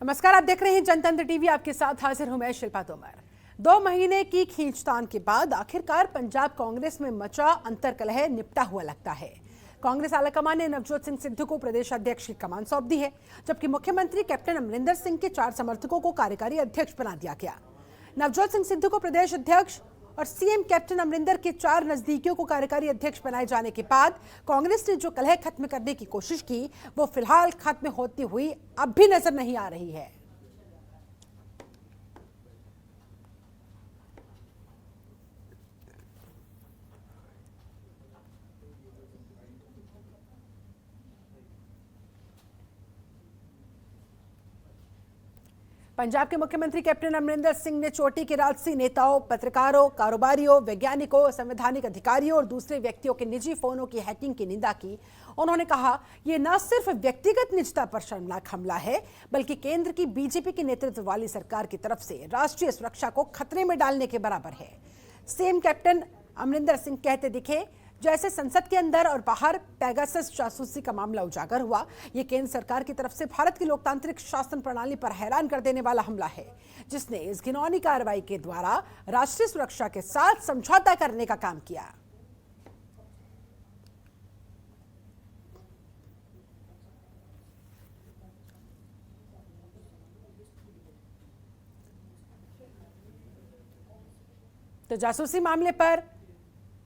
नमस्कार, आप देख रहे हैं जनतंत्र टीवी। आपके साथ हाजिर हूं मैं शिल्पा तोमर। 2 महीने की खींचतान के बाद आखिरकार पंजाब कांग्रेस में मचा अंतर्कलह निपटा हुआ लगता है। कांग्रेस आलाकमान ने नवजोत सिंह सिद्धू को प्रदेश अध्यक्ष की कमान सौंप दी है, जबकि मुख्यमंत्री कैप्टन अमरिंदर सिंह के 4 समर्थकों को कार्यकारी अध्यक्ष बना दिया गया। नवजोत सिंह सिद्धू को प्रदेश अध्यक्ष और सीएम कैप्टन अमरिंदर के 4 नजदीकियों को कार्यकारी अध्यक्ष बनाए जाने के बाद कांग्रेस ने जो कलह खत्म करने की कोशिश की, वो फिलहाल खत्म होती हुई अब भी नजर नहीं आ रही है। पंजाब के मुख्यमंत्री कैप्टन अमरिंदर सिंह ने चोटी के राजसी नेताओं, पत्रकारों, कारोबारियों, वैज्ञानिकों, संवैधानिक अधिकारियों और दूसरे व्यक्तियों के निजी फोनों की हैकिंग की निंदा की। उन्होंने कहा, यह न सिर्फ व्यक्तिगत निजता पर शर्मनाक हमला है, बल्कि केंद्र की बीजेपी के नेतृत्व वाली सरकार की तरफ से राष्ट्रीय सुरक्षा को खतरे में डालने के बराबर है। सीएम कैप्टन अमरिंदर सिंह कहते दिखे, जैसे संसद के अंदर और बाहर पेगासस जासूसी का मामला उजागर हुआ, ये केंद्र सरकार की तरफ से भारत की लोकतांत्रिक शासन प्रणाली पर हैरान कर देने वाला हमला है, जिसने इस घिनौनी कार्रवाई के द्वारा राष्ट्रीय सुरक्षा के साथ समझौता करने का काम किया। तो जासूसी मामले पर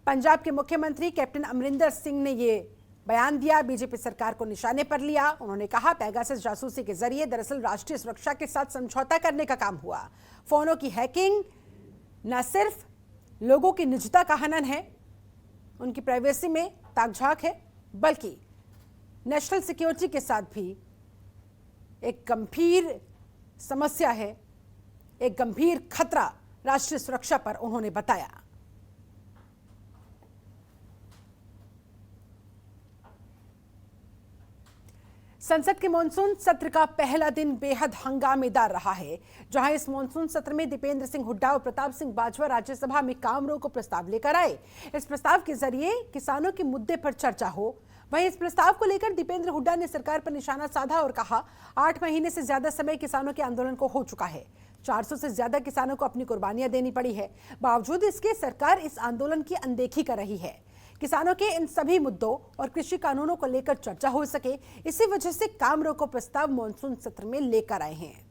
पंजाब के मुख्यमंत्री कैप्टन अमरिंदर सिंह ने ये बयान दिया, बीजेपी सरकार को निशाने पर लिया। उन्होंने कहा, पेगासस जासूसी के जरिए दरअसल राष्ट्रीय सुरक्षा के साथ समझौता करने का काम हुआ। फोनों की हैकिंग न सिर्फ लोगों की निजता का हनन है, उनकी प्राइवेसी में ताकझाक है, बल्कि नेशनल सिक्योरिटी के साथ भी एक गंभीर समस्या है, एक गंभीर खतरा राष्ट्रीय सुरक्षा पर उन्होंने बताया। संसद के मॉनसून सत्र का पहला दिन बेहद हंगामेदार रहा है, जहां इस मॉनसून सत्र में दीपेंद्र सिंह हुड्डा और प्रताप सिंह बाजवा राज्यसभा में काम रोको प्रस्ताव लेकर आए। इस प्रस्ताव के जरिए किसानों के मुद्दे पर चर्चा हो। वहीं इस प्रस्ताव को लेकर दीपेंद्र हुड्डा ने सरकार पर निशाना साधा और कहा, 8 महीने से ज्यादा समय किसानों के आंदोलन को हो चुका है। 400 से ज्यादा किसानों को अपनी कुर्बानियां देनी पड़ी है। बावजूद इसके सरकार इस आंदोलन की अनदेखी कर रही है। किसानों के इन सभी मुद्दों और कृषि कानूनों को लेकर चर्चा हो सके, इसी वजह से काम रोको प्रस्ताव मॉनसून सत्र में लेकर आए हैं।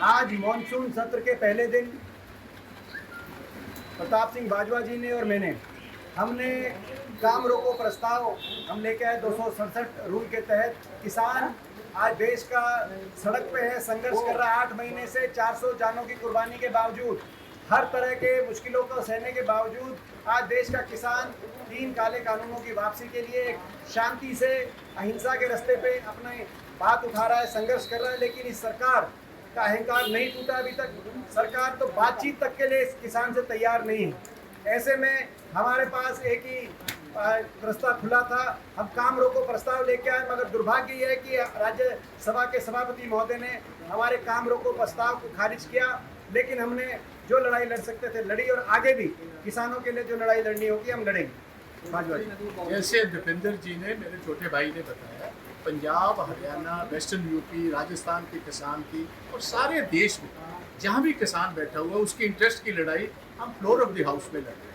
आज मॉनसून सत्र के पहले दिन प्रताप सिंह बाजवा जी ने और हमने काम रोको प्रस्ताव हम लेके आए 267 रूल के तहत। किसान आज देश का सड़क पे है, संघर्ष कर रहा है 8 महीने से। 400 जानों की कुर्बानी के बावजूद, हर तरह के मुश्किलों को सहने के बावजूद, आज देश का किसान 3 काले कानूनों की वापसी के लिए शांति से अहिंसा के रास्ते पे अपने बात उठा रहा है, संघर्ष कर रहा है। लेकिन इस सरकार का अहंकार नहीं टूटा अभी तक। सरकार तो बातचीत तक के लिए इस किसान से तैयार नहीं है। ऐसे में हमारे पास एक ही रास्ता खुला था, हम काम रोको प्रस्ताव लेके आए, मगर दुर्भाग्य यह है कि राज्यसभा के सभापति महोदय ने हमारे काम रोको प्रस्ताव को खारिज किया। लेकिन हमने जो लड़ाई लड़ सकते थे लड़ी, और आगे भी किसानों के लिए जो लड़ाई लड़नी होगी हम लड़ेंगे। जैसे दीपेंद्र जी ने, मेरे छोटे भाई ने बताया, पंजाब, हरियाणा, वेस्टर्न यूपी, राजस्थान के किसान की और सारे देश में जहाँ भी किसान बैठा हुआ उसकी इंटरेस्ट की लड़ाई हम फ्लोर ऑफ द हाउस में लड़ रहे हैं।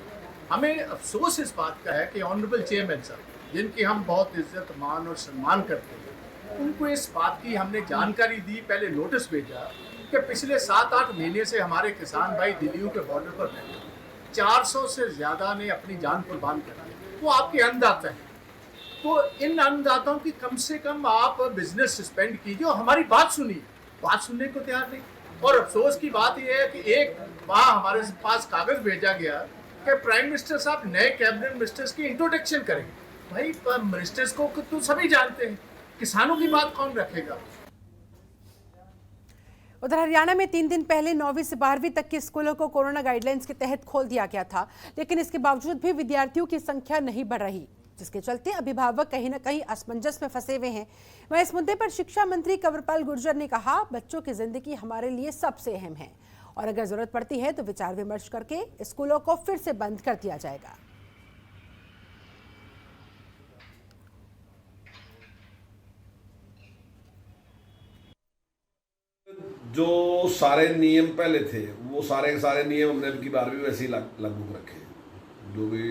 हमें अफसोस इस बात का है कि ऑनरेबल चेयरमैन साहब, जिनकी हम बहुत इज्जत, मान और सम्मान करते हैं, उनको इस बात की हमने जानकारी दी, पहले नोटिस भेजा कि पिछले 7-8 महीने से हमारे किसान भाई दिल्लियों के बॉर्डर पर बैठे, 400 से ज़्यादा ने अपनी जान कुर्बान कर दी। वो आपके अन्नदाता हैं, तो इन अन्नदाताओं की कम से कम आप बिजनेस सस्पेंड कीजिए और हमारी बात सुनिए। बात सुनने को तैयार नहीं। और अफसोस की बात यह है कि एक बार हमारे पास कागज भेजा गया कि प्राइम मिनिस्टर साहब नए कैबिनेट मिनिस्टर्स की इंट्रोडक्शन करेंगे। भाई मिनिस्टर्स को तो सभी जानते हैं, किसानों की बात कौन रखेगा। उधर हरियाणा में 3 दिन पहले 9वीं से 12वीं तक के स्कूलों को कोरोना गाइडलाइंस के तहत खोल दिया गया था, लेकिन इसके बावजूद भी विद्यार्थियों की संख्या नहीं बढ़ रही, जिसके चलते अभिभावक कहीं न कहीं असमंजस में फंसे हुए हैं। वहीं इस मुद्दे पर शिक्षा मंत्री कंवरपाल गुर्जर ने कहा, बच्चों की जिंदगी हमारे लिए सबसे अहम है और अगर जरूरत पड़ती है तो विचार विमर्श करके स्कूलों को फिर से बंद कर दिया जाएगा। जो सारे नियम पहले थे वो सारे के सारे नियम हमने अब की बार भी वैसे ही लागू रखे। जो भी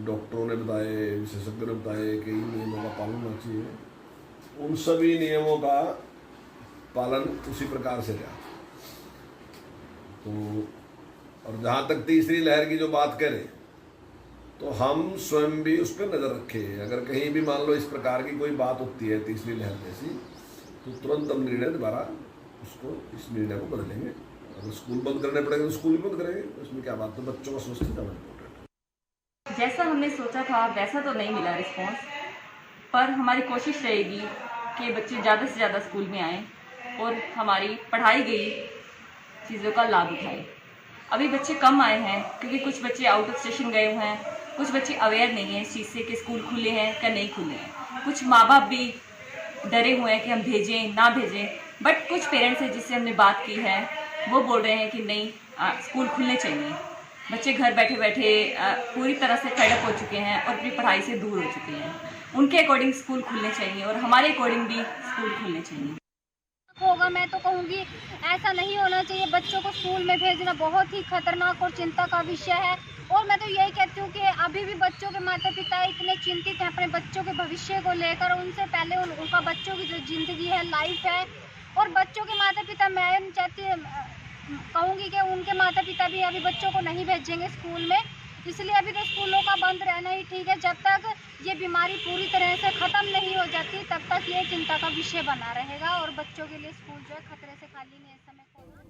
डॉक्टरों ने बताए, विशेषज्ञों ने बताए कि इन नियमों का पालन होना चाहिए, उन सभी नियमों का पालन उसी प्रकार से रहा। तो और जहाँ तक तीसरी लहर की जो बात करें तो हम स्वयं भी उस पर नज़र रखें। अगर कहीं भी मान लो इस प्रकार की कोई बात होती है तीसरी लहर जैसी, तो तुरंत हम निर्णय दोबारा उसको इस निर्णय को बदलेंगे। अगर स्कूल बंद करने पड़ेंगे तो स्कूल भी बंद करेंगे, उसमें क्या बात। तो बच्चों का स्वास्थ्य ज़्यादा इम्पोर्टेंट। जैसा हमने सोचा था वैसा तो नहीं मिला रिस्पॉन्स, पर हमारी कोशिश रहेगी कि बच्चे ज़्यादा से ज़्यादा स्कूल में आएँ और हमारी पढ़ाई गई चीज़ों का लाभ उठाएं। अभी बच्चे कम आए हैं क्योंकि कुछ बच्चे आउट ऑफ स्टेशन गए हुए हैं, कुछ बच्चे अवेयर नहीं हैं इस चीज़ से कि स्कूल खुले हैं या नहीं खुले हैं। कुछ माँ बाप भी डरे हुए हैं कि हम भेजें ना भेजें, बट कुछ पेरेंट्स हैं जिससे हमने बात की है वो बोल रहे हैं कि नहीं, स्कूल खुलने चाहिए। बच्चे घर बैठे बैठे पूरी तरह से फेडअप हो चुके हैं और अपनी पढ़ाई से दूर हो चुके हैं। उनके अकॉर्डिंग स्कूल खुलने चाहिए और हमारे अकॉर्डिंग भी स्कूल खुलने चाहिए। होगा मैं तो कहूँगी ऐसा नहीं होना चाहिए। बच्चों को स्कूल में भेजना बहुत ही खतरनाक और चिंता का विषय है। और मैं तो यही कहती हूँ कि अभी भी बच्चों के माता पिता इतने चिंतित हैं अपने बच्चों के भविष्य को लेकर। उनसे पहले उनका बच्चों की जो ज़िंदगी है, लाइफ है, और बच्चों के माता पिता, मैं कहूँगी कि उनके माता पिता भी अभी बच्चों को नहीं भेजेंगे स्कूल में। इसलिए अभी तो स्कूलों का बंद रहना ही ठीक है। जब तक ये बीमारी पूरी तरह से ख़त्म नहीं हो जाती तब तक ये चिंता का विषय बना रहेगा और बच्चों के लिए स्कूल जो है खतरे से खाली नहीं इस समय खोलना।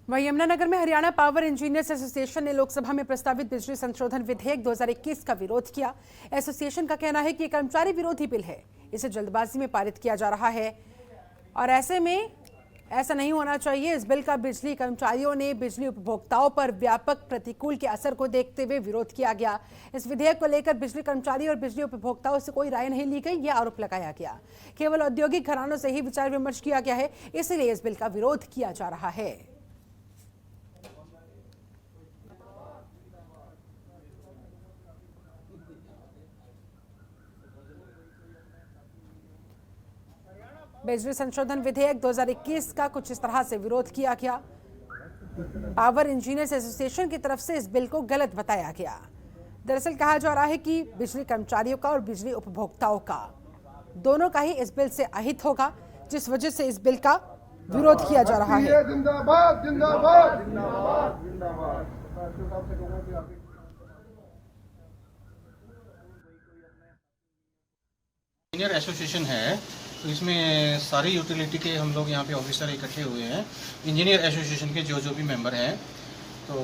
वहीं यमुनानगर में हरियाणा पावर इंजीनियर्स एसोसिएशन ने लोकसभा में प्रस्तावित बिजली संशोधन विधेयक 2021 का विरोध किया। एसोसिएशन का कहना है कि यह कर्मचारी विरोधी बिल है, इसे जल्दबाजी में पारित किया जा रहा है और ऐसे में ऐसा नहीं होना चाहिए। इस बिल का बिजली कर्मचारियों ने बिजली उपभोक्ताओं पर व्यापक प्रतिकूल के असर को देखते हुए विरोध किया गया। इस विधेयक को लेकर बिजली कर्मचारी और बिजली उपभोक्ताओं से कोई राय नहीं ली गई, यह आरोप लगाया गया। केवल औद्योगिक घरानों से ही विचार विमर्श किया गया है, इसलिए इस बिल का विरोध किया जा रहा है। बिजली संशोधन विधेयक 2021 का कुछ इस तरह से विरोध किया गया। पावर इंजीनियर्स एसोसिएशन की तरफ से इस बिल को गलत बताया गया। दरअसल कहा जा रहा है कि बिजली कर्मचारियों का और बिजली उपभोक्ताओं का दोनों का ही इस बिल से अहित होगा, जिस वजह से इस बिल का विरोध किया जा रहा है। जिंदाबाद जिंदाबाद जिंदाबाद जिंदाबाद। इंजीनियर एसोसिएशन है, तो इसमें सारी यूटिलिटी के हम लोग यहाँ पे ऑफिसर इकट्ठे हुए हैं। इंजीनियर एसोसिएशन के जो भी मेंबर हैं, तो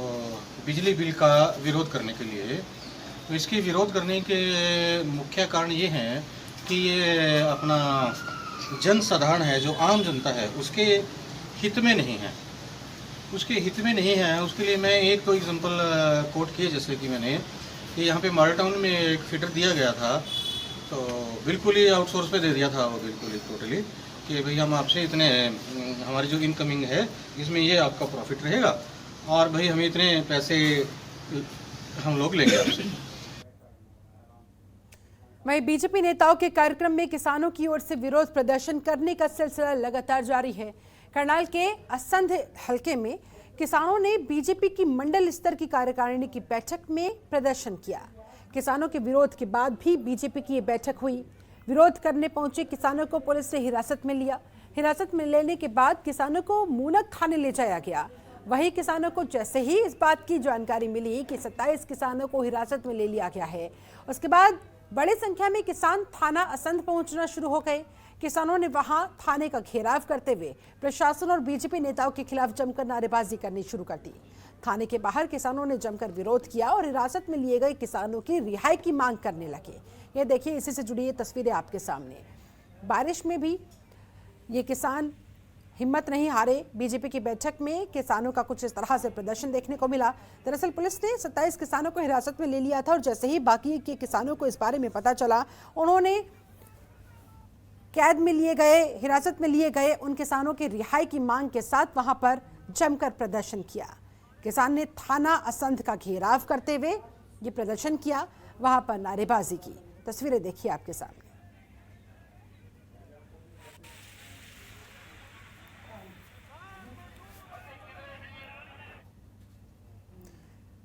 बिजली बिल का विरोध करने के लिए। तो इसके विरोध करने के मुख्य कारण ये हैं कि ये अपना जन साधारण है, जो आम जनता है, उसके हित में नहीं है। उसके हित में नहीं है, उसके लिए मैं एक तो एग्जांपल कोट किए, जैसे कि मैंने कि यहाँ पे मॉडल टाउन में एक फीडर दिया गया था, तो बिल्कुल ही आउटसोर्स पे दे दिया था वो, बिल्कुल ही टोटली कि भाई हम आपसे इतने, हमारी जो इनकमिंग है इसमें ये आपका प्रॉफिट रहेगा और भाई हमें इतने पैसे हम लोग लेंगे आपसे। वहीं बीजेपी नेताओं के कार्यक्रम में किसानों की ओर से विरोध प्रदर्शन करने का सिलसिला लगातार जारी है। करनाल के असंध हलके में किसानों ने बीजेपी की मंडल स्तर की कार्यकारिणी की बैठक में प्रदर्शन किया। किसानों के विरोध के बाद भी बीजेपी की ये बैठक हुई। विरोध करने पहुंचे किसानों को पुलिस ने हिरासत में लिया। हिरासत में लेने के बाद किसानों को मूनक थाने ले जाया गया। वहीं किसानों को जैसे ही इस बात की जानकारी मिली कि 27 किसानों को हिरासत में ले लिया गया है, उसके बाद बड़ी संख्या में किसान थाना असंध पहुंचना शुरू हो गए। किसानों ने वहां थाने का घेराव करते हुए प्रशासन और बीजेपी नेताओं के खिलाफ जमकर नारेबाजी करनी शुरू कर दी। थाने के बाहर किसानों ने जमकर विरोध किया और हिरासत में लिए गए किसानों की रिहाई की मांग करने लगे। ये देखिए, इसी से जुड़ी ये तस्वीरें आपके सामने। बारिश में भी ये किसान हिम्मत नहीं हारे। बीजेपी की बैठक में किसानों का कुछ इस तरह से प्रदर्शन देखने को मिला। दरअसल पुलिस ने 27 किसानों को हिरासत में ले लिया था और जैसे ही बाकी के किसानों को इस बारे में पता चला, उन्होंने कैद में लिए गए, हिरासत में लिए गए उन किसानों की रिहाई की मांग के साथ वहां पर जमकर प्रदर्शन किया। किसान ने थाना असंध का घेराव करते हुए ये प्रदर्शन किया, वहां पर नारेबाजी की। तस्वीरें देखिए आपके सामने।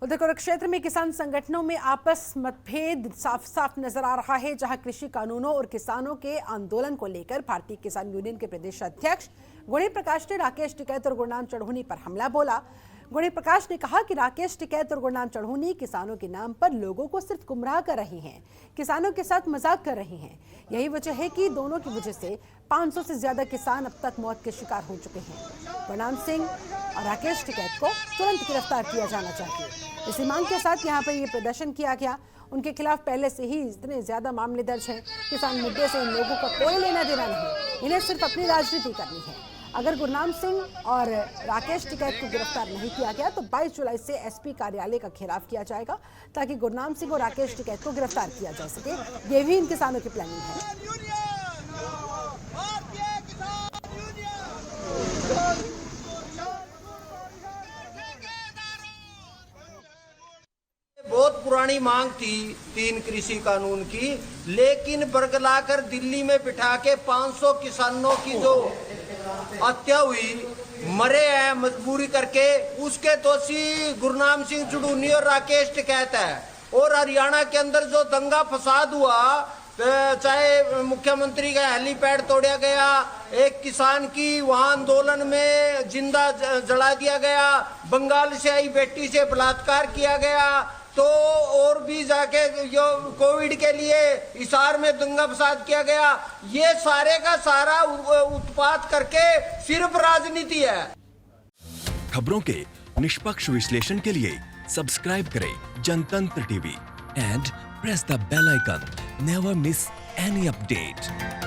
उधर कुरुक्षेत्र में किसान संगठनों में आपस मतभेद साफ साफ नजर आ रहा है, जहां कृषि कानूनों और किसानों के आंदोलन को लेकर भारतीय किसान यूनियन के प्रदेश अध्यक्ष गुणी प्रकाश ने राकेश टिकैत और गुरनाम चढ़ूनी पर हमला बोला। गुणी प्रकाश ने कहा कि राकेश टिकैत और गुरनाम चढ़ूनी किसानों के नाम पर लोगों को सिर्फ गुमराह कर रहे हैं, किसानों के साथ मजाक कर रहे हैं। यही वजह है कि दोनों की वजह से 500 से ज्यादा किसान अब तक मौत के शिकार हो चुके हैं। गुरनाम सिंह और राकेश टिकैत को तुरंत गिरफ्तार किया जाना चाहिए। इसी मांग के साथ यहाँ पर ये प्रदर्शन किया गया। उनके खिलाफ पहले से ही इतने ज्यादा मामले दर्ज हैं। किसान मुद्दे से इन लोगों का कोई लेना देना नहीं, इन्हें सिर्फ अपनी राजनीति करनी है। अगर गुरनाम सिंह और राकेश टिकैत को गिरफ्तार नहीं किया गया तो 22 जुलाई से एसपी कार्यालय का घेराव किया जाएगा, ताकि गुरनाम सिंह और राकेश टिकैत को गिरफ्तार किया जा सके। ये भी इन किसानों की प्लानिंग है। बहुत पुरानी मांग थी 3 कृषि कानून की, लेकिन बरगलाकर दिल्ली में बिठा के 500 किसानों की जो हत्या हुई, मरे हैं मजबूरी करके, उसके दोषी गुरनाम सिंह चढ़ूनी और राकेश टिकैत है। और हरियाणा के अंदर जो दंगा फसाद हुआ, चाहे मुख्यमंत्री का हेलीपैड तोड़ा गया, एक किसान की वहां आंदोलन में जिंदा जला दिया गया, बंगाल से आई बेटी से बलात्कार किया गया, तो और भी जाके जो कोविड के लिए हिसार में दंगा फसाद किया गया, ये सारे का सारा उत्पात करके सिर्फ राजनीति है। खबरों के निष्पक्ष विश्लेषण के लिए सब्सक्राइब करें Jantantra TV and press the bell icon. Never miss any update.